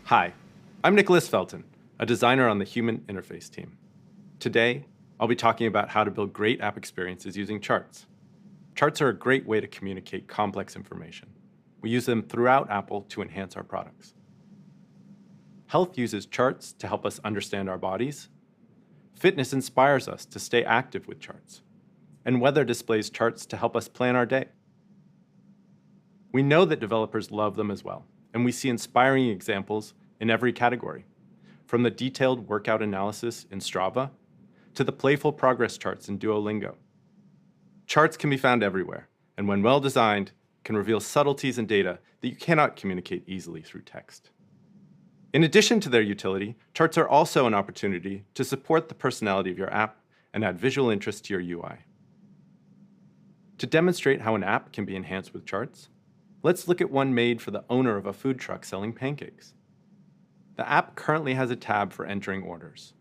Hi, I'm Nicholas Felton, a designer on the Human Interface team. Today, I'll be talking about how to build great app experiences using charts. Charts are a great way to communicate complex information. We use them throughout Apple to enhance our products. Health uses charts to help us understand our bodies. Fitness inspires us to stay active with charts. And weather displays charts to help us plan our day. We know that developers love them as well, and we see inspiring examples in every category, from the detailed workout analysis in Strava to the playful progress charts in Duolingo. Charts can be found everywhere, and when well designed, can reveal subtleties in data that you cannot communicate easily through text. In addition to their utility, charts are also an opportunity to support the personality of your app and add visual interest to your UI. To demonstrate how an app can be enhanced with charts, let's look at one made for the owner of a food truck selling pancakes. The app currently has a tab for entering orders,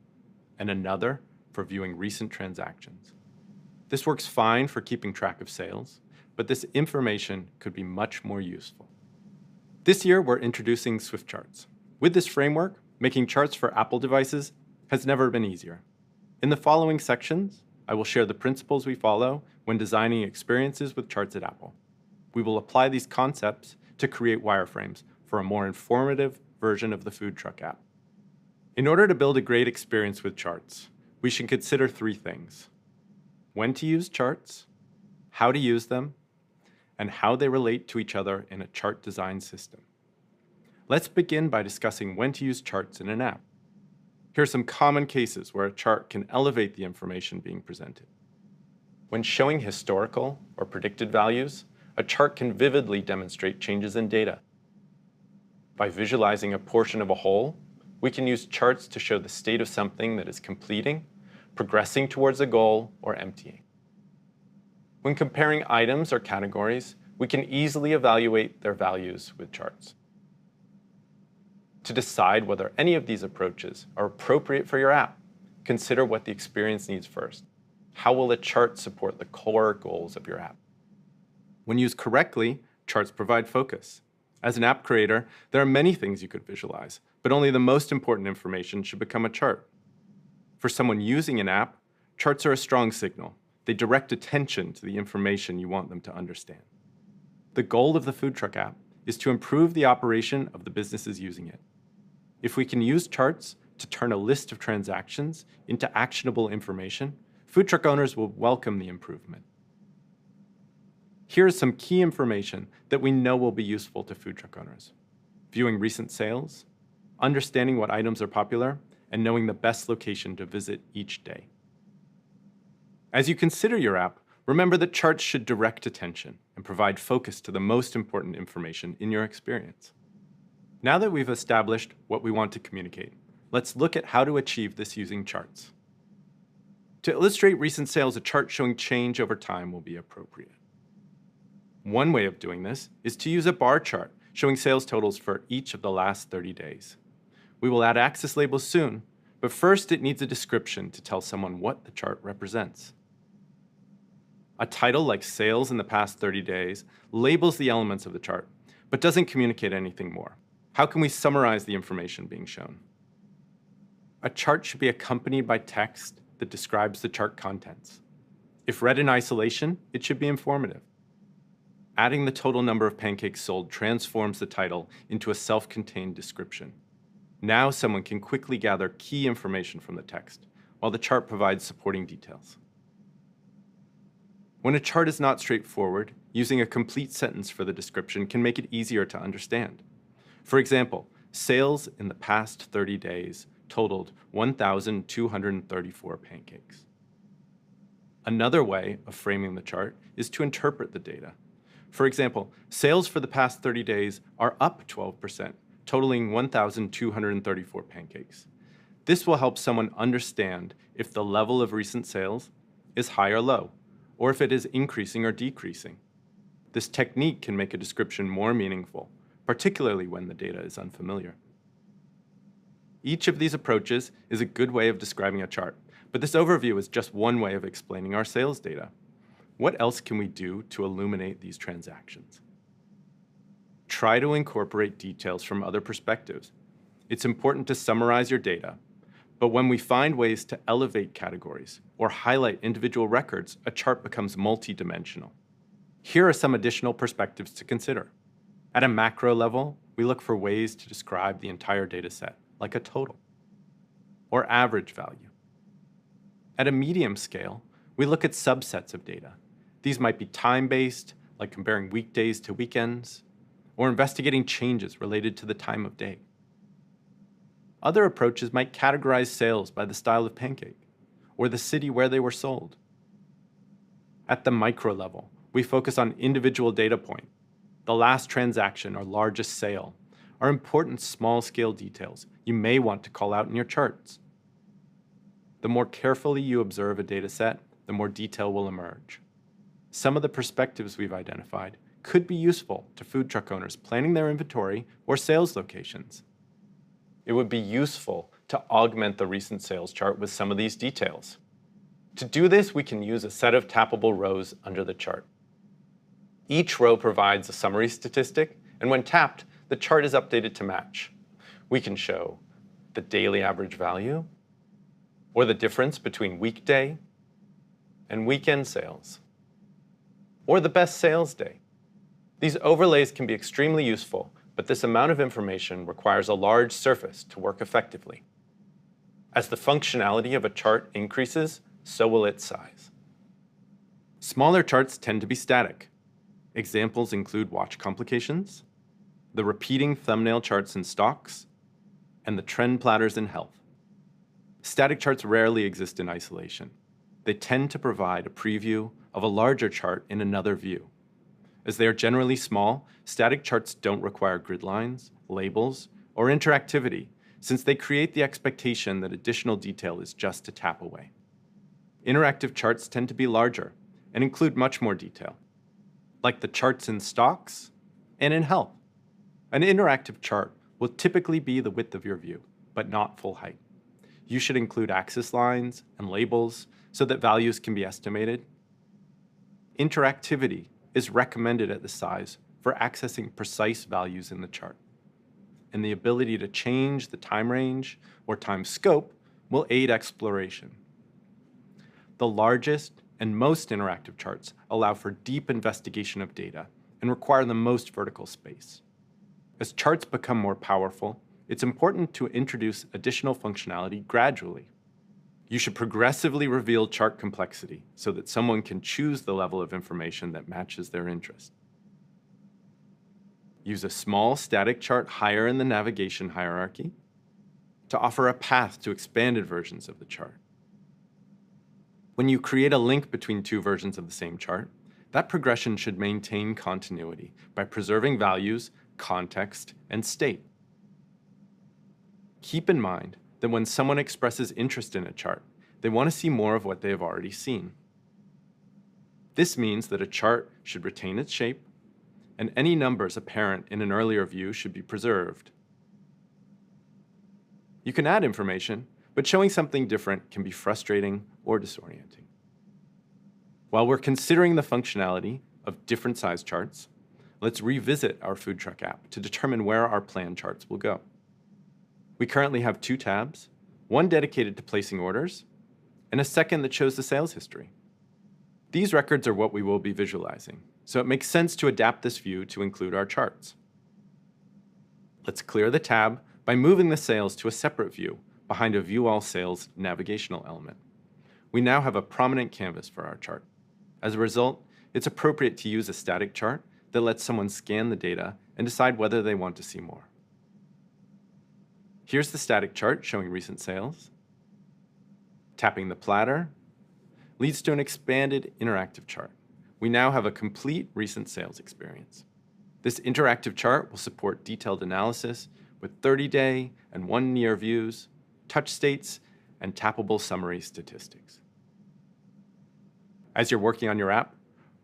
and another for viewing recent transactions. This works fine for keeping track of sales, but this information could be much more useful. This year, we're introducing Swift Charts. With this framework, making charts for Apple devices has never been easier. In the following sections, I will share the principles we follow when designing experiences with charts at Apple. We will apply these concepts to create wireframes for a more informative version of the food truck app. In order to build a great experience with charts, we should consider three things: when to use charts, how to use them, and how they relate to each other in a chart design system. Let's begin by discussing when to use charts in an app. Here are some common cases where a chart can elevate the information being presented. When showing historical or predicted values, a chart can vividly demonstrate changes in data. By visualizing a portion of a whole, we can use charts to show the state of something that is completing, progressing towards a goal, or emptying. When comparing items or categories, we can easily evaluate their values with charts. To decide whether any of these approaches are appropriate for your app, consider what the experience needs first. How will a chart support the core goals of your app? When used correctly, charts provide focus. As an app creator, there are many things you could visualize, but only the most important information should become a chart. For someone using an app, charts are a strong signal. They direct attention to the information you want them to understand. The goal of the food truck app is to improve the operation of the businesses using it. If we can use charts to turn a list of transactions into actionable information, food truck owners will welcome the improvement. Here is some key information that we know will be useful to food truck owners: viewing recent sales, understanding what items are popular, and knowing the best location to visit each day. As you consider your app, remember that charts should direct attention and provide focus to the most important information in your experience. Now that we've established what we want to communicate, let's look at how to achieve this using charts. To illustrate recent sales, a chart showing change over time will be appropriate. One way of doing this is to use a bar chart showing sales totals for each of the last 30 days. We will add access labels soon, but first it needs a description to tell someone what the chart represents. A title like Sales in the Past 30 Days labels the elements of the chart, but doesn't communicate anything more. How can we summarize the information being shown? A chart should be accompanied by text that describes the chart contents. If read in isolation, it should be informative. Adding the total number of pancakes sold transforms the title into a self-contained description. Now someone can quickly gather key information from the text, while the chart provides supporting details. When a chart is not straightforward, using a complete sentence for the description can make it easier to understand. For example, sales in the past 30 days totaled 1,234 pancakes. Another way of framing the chart is to interpret the data. For example, sales for the past 30 days are up 12%, totaling 1,234 pancakes. This will help someone understand if the level of recent sales is high or low, or if it is increasing or decreasing. This technique can make a description more meaningful, particularly when the data is unfamiliar. Each of these approaches is a good way of describing a chart, but this overview is just one way of explaining our sales data. What else can we do to illuminate these transactions? Try to incorporate details from other perspectives. It's important to summarize your data, but when we find ways to elevate categories or highlight individual records, a chart becomes multidimensional. Here are some additional perspectives to consider. At a macro level, we look for ways to describe the entire data set, like a total or average value. At a medium scale, we look at subsets of data. These might be time-based, like comparing weekdays to weekends, or investigating changes related to the time of day. Other approaches might categorize sales by the style of pancake, or the city where they were sold. At the micro level, we focus on individual data point. The last transaction or largest sale are important small-scale details you may want to call out in your charts. The more carefully you observe a data set, the more detail will emerge. Some of the perspectives we've identified could be useful to food truck owners planning their inventory or sales locations. It would be useful to augment the recent sales chart with some of these details. To do this, we can use a set of tappable rows under the chart. Each row provides a summary statistic, and when tapped, the chart is updated to match. We can show the daily average value, or the difference between weekday and weekend sales, or the best sales day. These overlays can be extremely useful, but this amount of information requires a large surface to work effectively. As the functionality of a chart increases, so will its size. Smaller charts tend to be static. Examples include watch complications, the repeating thumbnail charts in stocks, and the trend platters in health. Static charts rarely exist in isolation. They tend to provide a preview of a larger chart in another view. As they are generally small, static charts don't require grid lines, labels, or interactivity, since they create the expectation that additional detail is just a tap away. Interactive charts tend to be larger and include much more detail, like the charts in stocks and in health. An interactive chart will typically be the width of your view, but not full height. You should include axis lines and labels so that values can be estimated. Interactivity is recommended at this size for accessing precise values in the chart, and the ability to change the time range or time scope will aid exploration. The largest and most interactive charts allow for deep investigation of data and require the most vertical space. As charts become more powerful, it's important to introduce additional functionality gradually. You should progressively reveal chart complexity so that someone can choose the level of information that matches their interest. Use a small static chart higher in the navigation hierarchy to offer a path to expanded versions of the chart. When you create a link between two versions of the same chart, that progression should maintain continuity by preserving values, context, and state. Keep in mind that when someone expresses interest in a chart, they want to see more of what they have already seen. This means that a chart should retain its shape, and any numbers apparent in an earlier view should be preserved. You can add information, but showing something different can be frustrating or disorienting. While we're considering the functionality of different size charts, let's revisit our food truck app to determine where our planned charts will go. We currently have two tabs, one dedicated to placing orders, and a second that shows the sales history. These records are what we will be visualizing, so it makes sense to adapt this view to include our charts. Let's clear the tab by moving the sales to a separate view behind a View All Sales navigational element. We now have a prominent canvas for our chart. As a result, it's appropriate to use a static chart that lets someone scan the data and decide whether they want to see more. Here's the static chart showing recent sales. Tapping the platter leads to an expanded interactive chart. We now have a complete recent sales experience. This interactive chart will support detailed analysis with 30-day and 1-year views, touch states, and tappable summary statistics. As you're working on your app,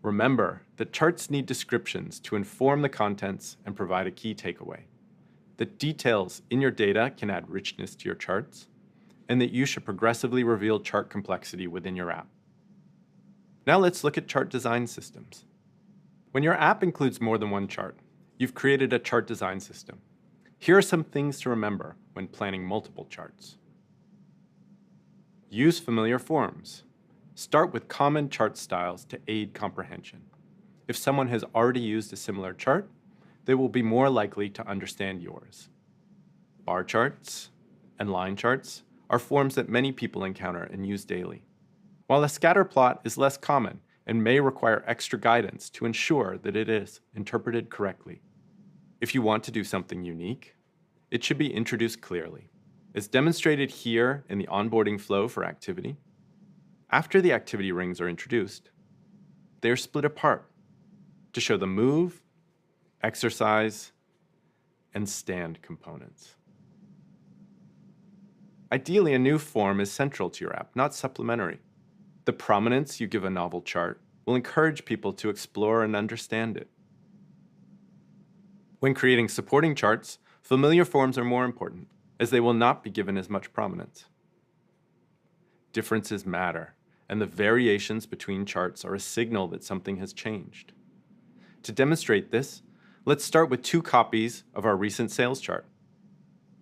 remember that charts need descriptions to inform the contents and provide a key takeaway. The details in your data can add richness to your charts, and that you should progressively reveal chart complexity within your app. Now let's look at chart design systems. When your app includes more than one chart, you've created a chart design system. Here are some things to remember when planning multiple charts. Use familiar forms. Start with common chart styles to aid comprehension. If someone has already used a similar chart, they will be more likely to understand yours. Bar charts and line charts are forms that many people encounter and use daily, while a scatter plot is less common and may require extra guidance to ensure that it is interpreted correctly. If you want to do something unique, it should be introduced clearly, as demonstrated here in the onboarding flow for activity. After the activity rings are introduced, they are split apart to show the move, exercise, and stand components. Ideally, a new form is central to your app, not supplementary. The prominence you give a novel chart will encourage people to explore and understand it. When creating supporting charts, familiar forms are more important, as they will not be given as much prominence. Differences matter, and the variations between charts are a signal that something has changed. To demonstrate this, let's start with 2 copies of our recent sales chart.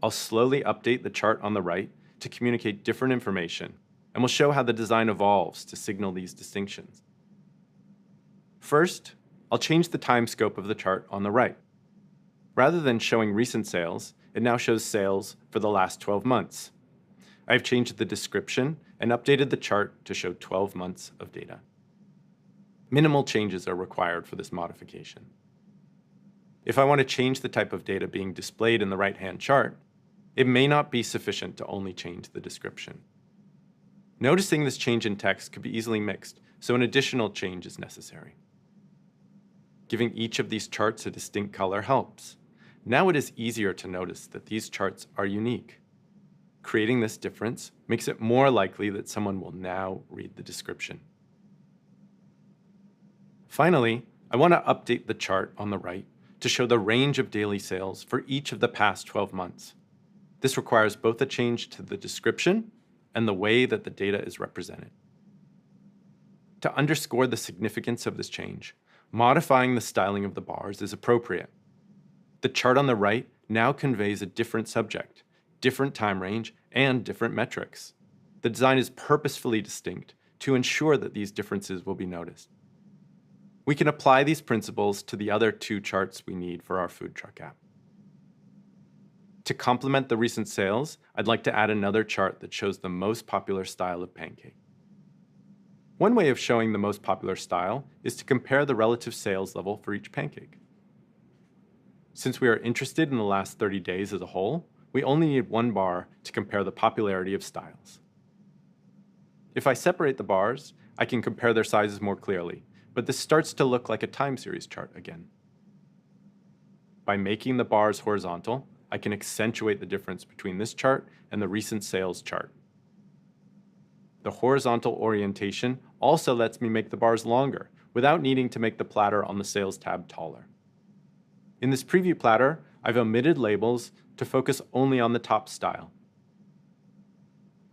I'll slowly update the chart on the right to communicate different information, and we'll show how the design evolves to signal these distinctions. First, I'll change the time scope of the chart on the right. Rather than showing recent sales, it now shows sales for the last 12 months. I've changed the description and updated the chart to show 12 months of data. Minimal changes are required for this modification. If I want to change the type of data being displayed in the right-hand chart, it may not be sufficient to only change the description. Noticing this change in text could be easily mixed, so an additional change is necessary. Giving each of these charts a distinct color helps. Now it is easier to notice that these charts are unique. Creating this difference makes it more likely that someone will now read the description. Finally, I want to update the chart on the right to show the range of daily sales for each of the past 12 months. This requires both a change to the description and the way that the data is represented. To underscore the significance of this change, modifying the styling of the bars is appropriate. The chart on the right now conveys a different subject, different time range, and different metrics. The design is purposefully distinct to ensure that these differences will be noticed. We can apply these principles to the other 2 charts we need for our food truck app. To complement the recent sales, I'd like to add another chart that shows the most popular style of pancake. One way of showing the most popular style is to compare the relative sales level for each pancake. Since we are interested in the last 30 days as a whole, we only need 1 bar to compare the popularity of styles. If I separate the bars, I can compare their sizes more clearly, but this starts to look like a time series chart again. By making the bars horizontal, I can accentuate the difference between this chart and the recent sales chart. The horizontal orientation also lets me make the bars longer without needing to make the platter on the sales tab taller. In this preview platter, I've omitted labels to focus only on the top style.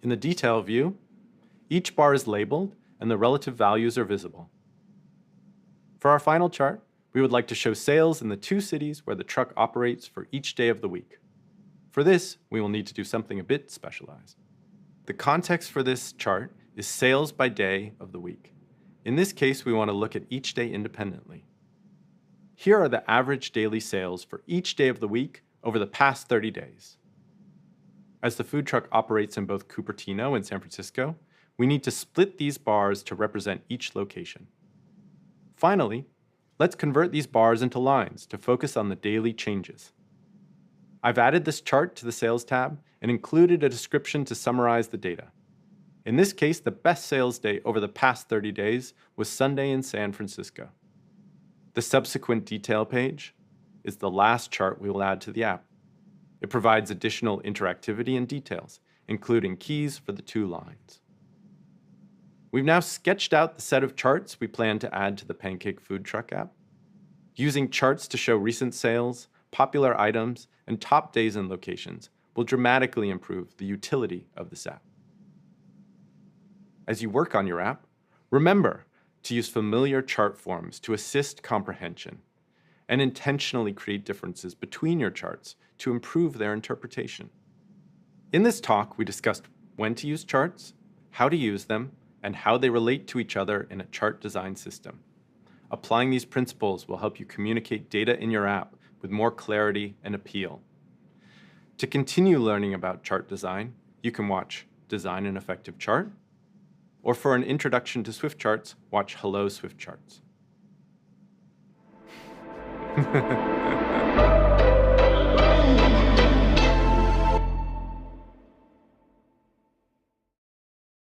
In the detail view, each bar is labeled and the relative values are visible. For our final chart, we would like to show sales in the 2 cities where the truck operates for each day of the week. For this, we will need to do something a bit specialized. The context for this chart is sales by day of the week. In this case, we want to look at each day independently. Here are the average daily sales for each day of the week over the past 30 days. As the food truck operates in both Cupertino and San Francisco, we need to split these bars to represent each location. Finally, let's convert these bars into lines to focus on the daily changes. I've added this chart to the Sales tab and included a description to summarize the data. In this case, the best sales day over the past 30 days was Sunday in San Francisco. The subsequent detail page is the last chart we will add to the app. It provides additional interactivity and details, including keys for the 2 lines. We've now sketched out the set of charts we plan to add to the Pancake Food Truck app. Using charts to show recent sales, popular items, and top days and locations will dramatically improve the utility of this app. As you work on your app, remember to use familiar chart forms to assist comprehension and intentionally create differences between your charts to improve their interpretation. In this talk, we discussed when to use charts, how to use them, and how they relate to each other in a chart design system. Applying these principles will help you communicate data in your app with more clarity and appeal. To continue learning about chart design, you can watch Design an Effective Chart, or for an introduction to Swift Charts, watch Hello Swift Charts.